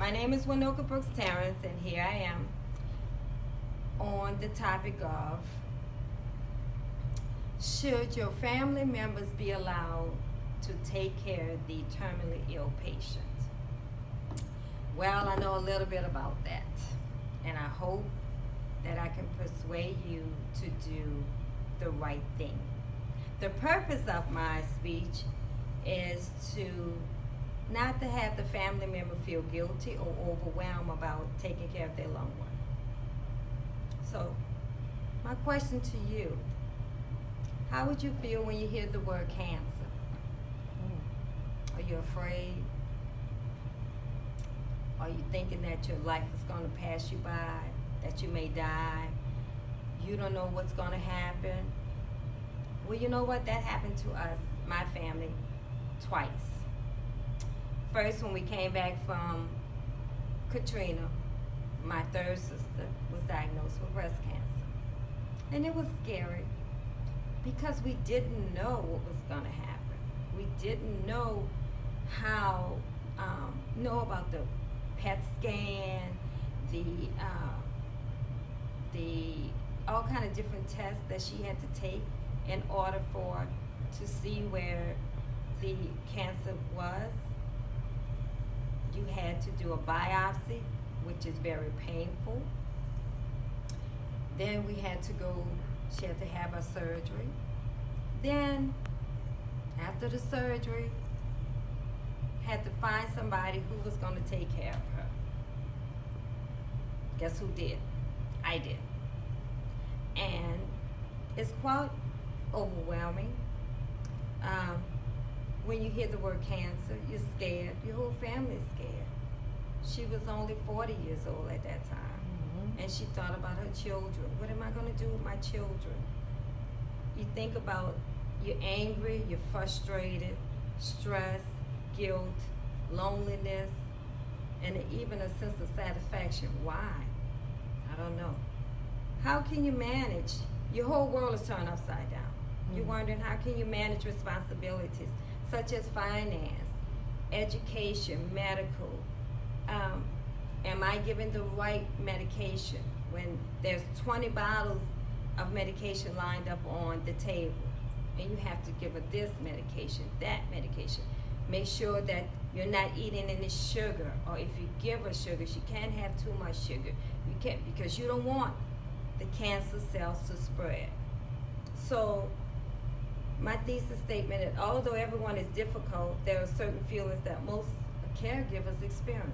My name is Winoka Brooks Terrence, and here I am on the topic of, should your family members be allowed to take care of the terminally ill patient? Well, I know a little bit about that, and I hope that I can persuade you to do the right thing. The purpose of my speech is to not to have the family member feel guilty or overwhelmed about taking care of their loved one. So, my question to you, how would you feel when you hear the word cancer? Are you afraid? Are you thinking that your life is going to pass you by, that you may die? You don't know what's going to happen? Well, you know what? That happened to us, my family, twice. First, when we came back from Katrina, my third sister was diagnosed with breast cancer. And it was scary because we didn't know what was going to happen. We didn't know know about the PET scan, the all kind of different tests that she had to take in order to see where the cancer was. You had to do a biopsy, which is very painful. Then she had to have a surgery. Then, after the surgery, had to find somebody who was going to take care of her. Guess who did? I did. And it's quite overwhelming. When you hear the word cancer, you're scared. Your whole family's scared. She was only 40 years old at that time. And she thought about her children. What am I going to do with my children? You think about, you're angry, you're frustrated, stress, guilt, loneliness, and even a sense of satisfaction. Why? I don't know. How can you manage? Your whole world is turned upside down. You're wondering, how can you manage responsibilities such as finance, education, medical? Am I giving the right medication when there's 20 bottles of medication lined up on the table, and you have to give her this medication, that medication? Make sure that you're not eating any sugar, or if you give her sugar, she can't have too much sugar. You can't, because you don't want the cancer cells to spread. So my thesis statement is, although everyone is difficult, there are certain feelings that most caregivers experience.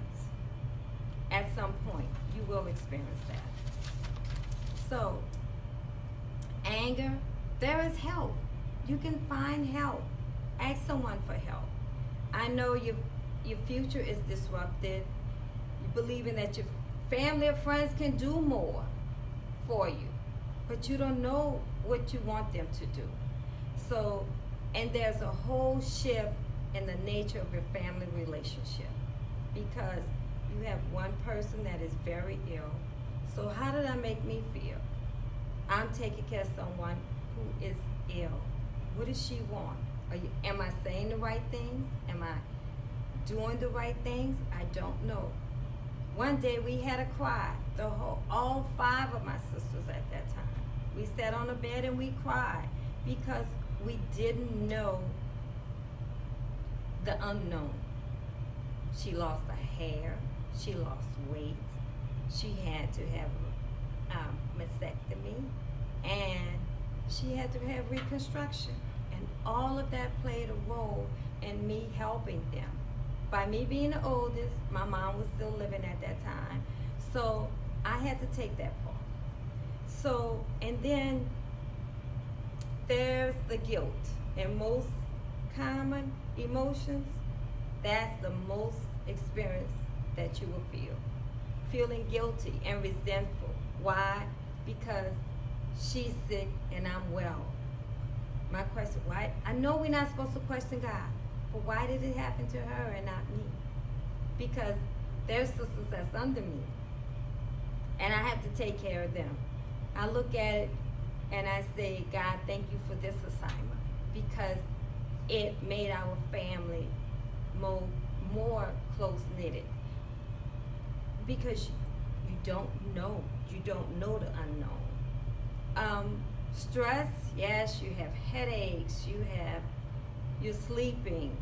At some point, you will experience that. So, anger, there is help. You can find help. Ask someone for help. I know your future is disrupted. You believing that your family or friends can do more for you, but you don't know what you want them to do. So, and there's a whole shift in the nature of your family relationship, because you have one person that is very ill. So how did that make me feel? I'm taking care of someone who is ill. What does she want? Am I saying the right things? Am I doing the right things? I don't know. One day we had a cry. All 5 of my sisters at that time. We sat on the bed and we cried because we didn't know the unknown. She lost her hair. She lost weight. She had to have a mastectomy, and she had to have reconstruction. And all of that played a role in me helping them. By me being the oldest, my mom was still living at that time, so I had to take that part. So, and then there's the guilt. And most common emotions, that's the most experience that you will feel. Feeling guilty and resentful. Why? Because she's sick and I'm well. My question, why? I know we're not supposed to question God, but why did it happen to her and not me? Because there's sisters that's under me, and I have to take care of them. I look at it and I say, God, thank you for this assignment, because it made our family more close-knitted. because you don't know. You don't know the unknown. Stress, yes, you have headaches, you're sleeping,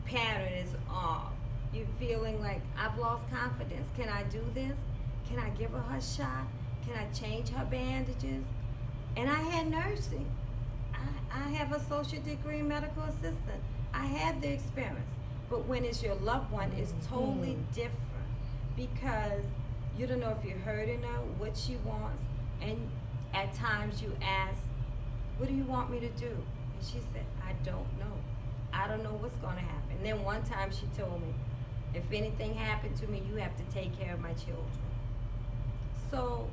pattern is off. You're feeling like, I've lost confidence. Can I do this? Can I give her her shot? Can I change her bandages? And I had nursing. I have a associate degree in medical assistant. I had the experience. But when it's your loved one, it's totally different, because you don't know if you're hurting her, what she wants, and at times you ask, what do you want me to do? And she said, I don't know. I don't know what's going to happen. And then one time she told me, if anything happened to me, you have to take care of my children. So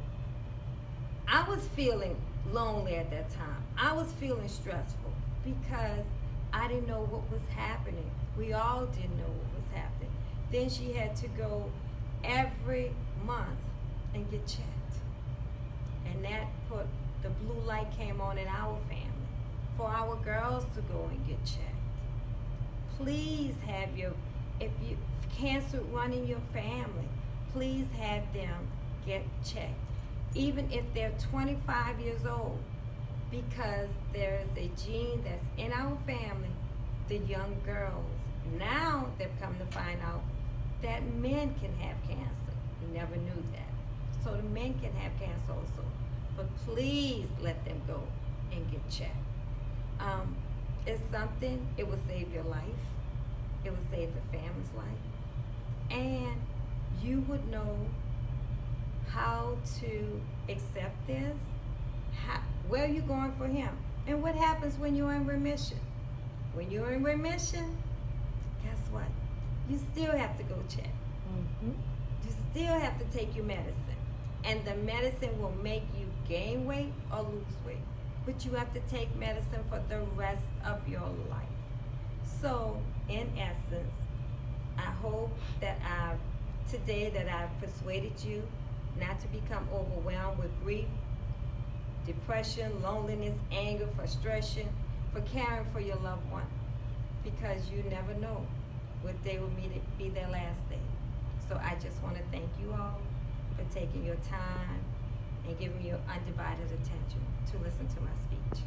I was feeling lonely at that time. I was feeling stressful because I didn't know what was happening. We all didn't know what was happening. Then she had to go every month and get checked. And that put, the blue light came on in our family for our girls to go and get checked. Please have if cancer run in your family, please have them get checked. Even if they're 25 years old, because there is a gene that's in our family, the young girls. Now they've come to find out that men can have cancer. We never knew that. So the men can have cancer also. But please let them go and get checked. It's something, it will save your life. It will save the family's life. And you would know how to accept this. Where are you going for him? And what happens when you're in remission? When you're in remission, guess what? You still have to go check. You still have to take your medicine. And the medicine will make you gain weight or lose weight. But you have to take medicine for the rest of your life. So, in essence, I hope that I've persuaded you not to become overwhelmed with grief, depression, loneliness, anger, frustration, for caring for your loved one, because you never know what day will be their last day. So I just want to thank you all for taking your time and giving me your undivided attention to listen to my speech.